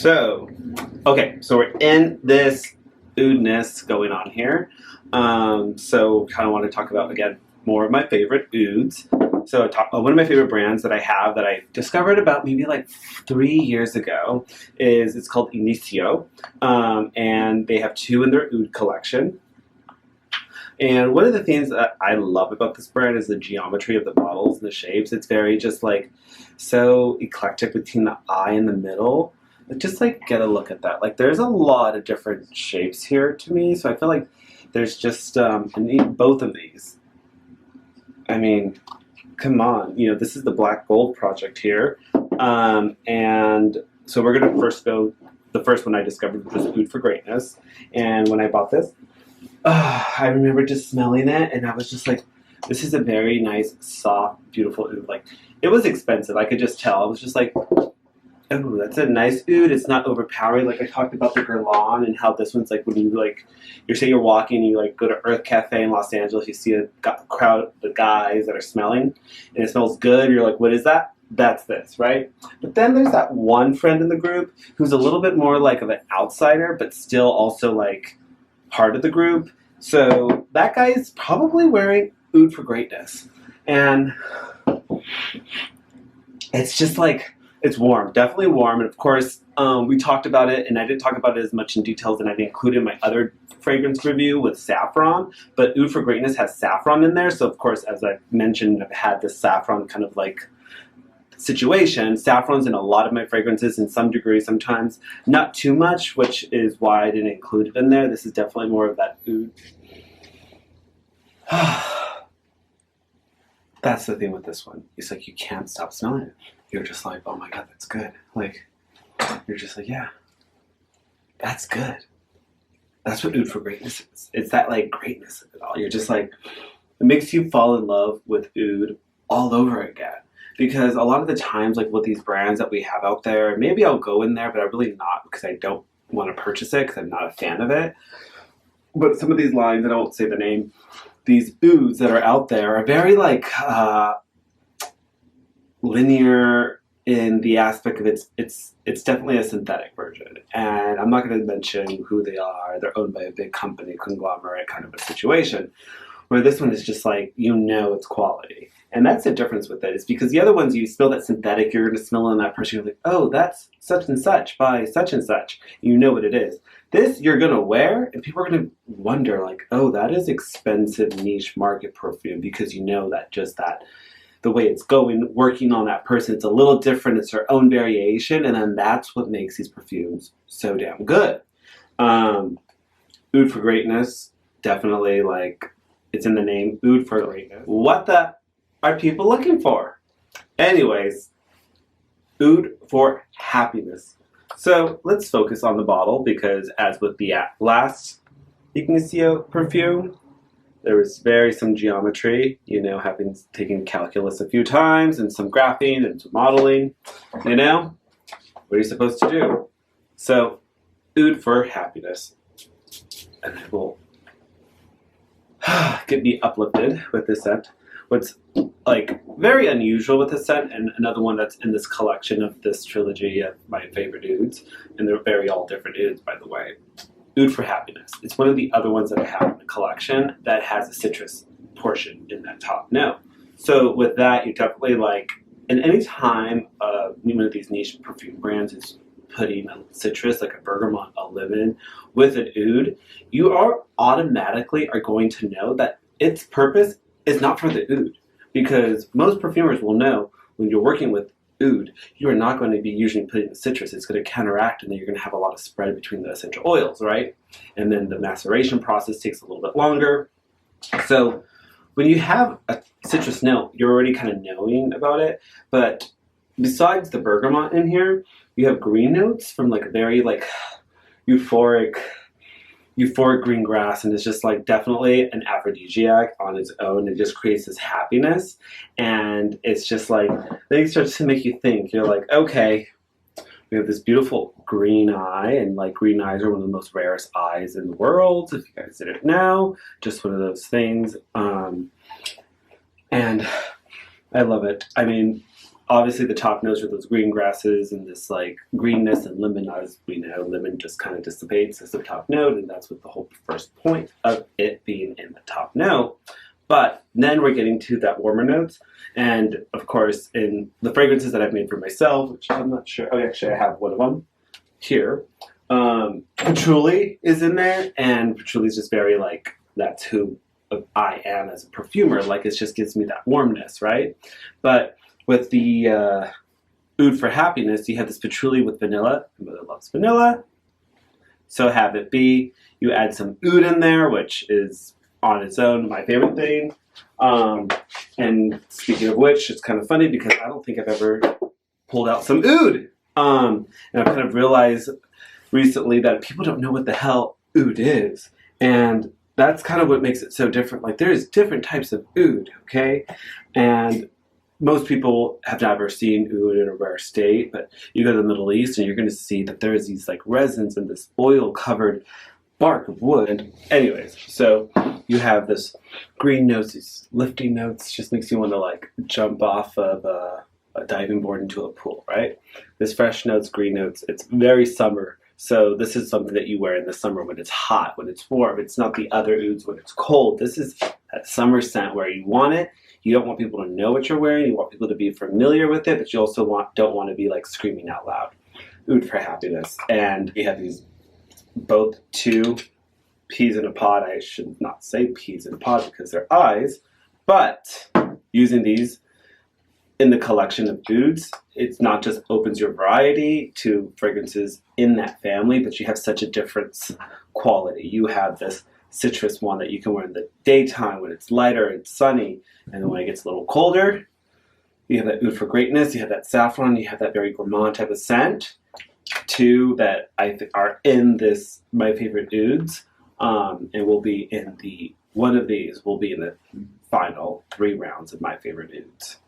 Okay, so we're in this oudness going on here. So kind of want to talk about, again, more of my favorite ouds. So one of my favorite brands that I have that I discovered about maybe like 3 years ago it's called Initio. And they have two in their oud collection. And one of the things that I love about this brand is the geometry of the bottles and the shapes. It's very just like so eclectic between the eye and the middle. But just like get a look at that. Like there's a lot of different shapes here to me. So I feel like there's just I need both of these. I mean, come on. You know, this is the Black Gold project here. And so we're going to first go, the first one I discovered was Oud for Greatness. And when I bought this, I remember just smelling it, and I was just like, this is a very nice, soft, beautiful oud. Like, it was expensive. I could just tell. I was just like, oh, that's a nice oud. It's not overpowering. Like I talked about the Guerlain and how this one's like when you like, you're walking, you like go to Earth Cafe in Los Angeles, you see a crowd of guys that are smelling, and it smells good. You're like, what is that? That's this, right? But then there's that one friend in the group who's a little bit more like of an outsider, but still also like part of the group. So that guy is probably wearing Oud for Greatness. And it's just like, it's warm, definitely warm. And of course, we talked about it, and I didn't talk about it as much in detail than I included in my other fragrance review with saffron. But Oud for Greatness has saffron in there. So of course, as I mentioned, I've had this saffron kind of like situation. Saffron's in a lot of my fragrances in some degree sometimes. Not too much, which is why I didn't include it in there. This is definitely more of that oud. That's the thing with this one. It's like you can't stop smelling it. You're just like, oh my god, that's good. Like, you're just like, yeah, that's good. That's what Oud for Greatness is. It's that like greatness of it all. You're just like, it makes you fall in love with oud all over again. Because a lot of the times, like with these brands that we have out there, maybe I'll go in there, but I'm really not because I don't want to purchase it because I'm not a fan of it. But some of these lines, I won't say the name, these ouds that are out there are very like linear in the aspect of it's definitely a synthetic version. And I'm not going to mention who they are. They're owned by a big company, conglomerate kind of a situation. Where this one is just like, you know it's quality. And that's the difference with it. It's because the other ones, you smell that synthetic, you're going to smell on that person, you're like, oh, that's such and such by such and such. You know what it is. This you're going to wear, and people are going to wonder, like, oh, that is expensive niche market perfume, because you know that just that, the way it's going, working on that person, it's a little different, it's their own variation, and then that's what makes these perfumes so damn good. Oud for Greatness, definitely like, it's in the name, Oud for Greatness. What the are people looking for? Anyways, Oud for Happiness. So let's focus on the bottle, because as with the last Initio perfume, there was some geometry, you know, having taken calculus a few times, and some graphing and some modeling. You know, what are you supposed to do? So, Oud for Happiness. And I will get me uplifted with this scent. What's like very unusual with this scent, and another one that's in this collection of this trilogy of my favorite ouds, and they're very all different ouds, by the way. Oud for Happiness. It's one of the other ones that I have in the collection that has a citrus portion in that top note. So with that, you definitely like, and any time one of these niche perfume brands is putting a citrus, like a bergamot, a lemon, with an oud, you are automatically going to know that its purpose is not for the oud. Because most perfumers will know when you're working with oud, you are not going to be usually putting the citrus. It's going to counteract, and then you're going to have a lot of spread between the essential oils, right? And then the maceration process takes a little bit longer. So when you have a citrus note, you're already kind of knowing about it. But besides the bergamot in here, you have green notes from like very like euphoric green grass, and it's just like definitely an aphrodisiac on its own. It just creates this happiness, and it's just like, then it starts to make you think. You're like, okay, we have this beautiful green eye, and like green eyes are one of the most rarest eyes in the world, if you guys didn't know. Just one of those things. And I love it. I mean, obviously the top notes are those green grasses and this like greenness, and lemon, as we know, lemon just kind of dissipates as the top note, and that's what the whole first point of it being in the top note. But then we're getting to that warmer notes, and of course in the fragrances that I've made for myself, which I'm not sure, oh actually I have one of them here, patchouli is in there, and patchouli is just very like, that's who I am as a perfumer, like it just gives me that warmness, right? But with the Oud for Happiness, you have this patchouli with vanilla. My mother loves vanilla, so have it be. You add some oud in there, which is on its own my favorite thing. And speaking of which, it's kind of funny because I don't think I've ever pulled out some oud. And I've kind of realized recently that people don't know what the hell oud is. And that's kind of what makes it so different. Like, there's different types of oud, okay? And most people have never seen oud in a rare state, but you go to the Middle East and you're going to see that there's these like resins and this oil-covered bark of wood. And anyways, so you have this green notes, these lifting notes, just makes you want to like jump off of a diving board into a pool, right? This fresh notes, green notes, it's very summer. So this is something that you wear in the summer when it's hot, when it's warm. It's not the other ouds when it's cold. This is that summer scent where you want it. You don't want people to know what you're wearing. You want people to be familiar with it, but you also don't want to be like screaming out loud. Oud for Happiness. And you have these both two peas in a pod. I should not say peas in a pod because they're eyes, but using these in the collection of ouds, it's not just opens your variety to fragrances in that family, but you have such a different quality. You have this citrus one that you can wear in the daytime when it's lighter and sunny, and then when it gets a little colder, you have that Oud for Greatness, you have that saffron, you have that very gourmand type of scent. Two that I think are in this my favorite ouds, and will be in the one of these will be in the final 3 rounds of my favorite ouds.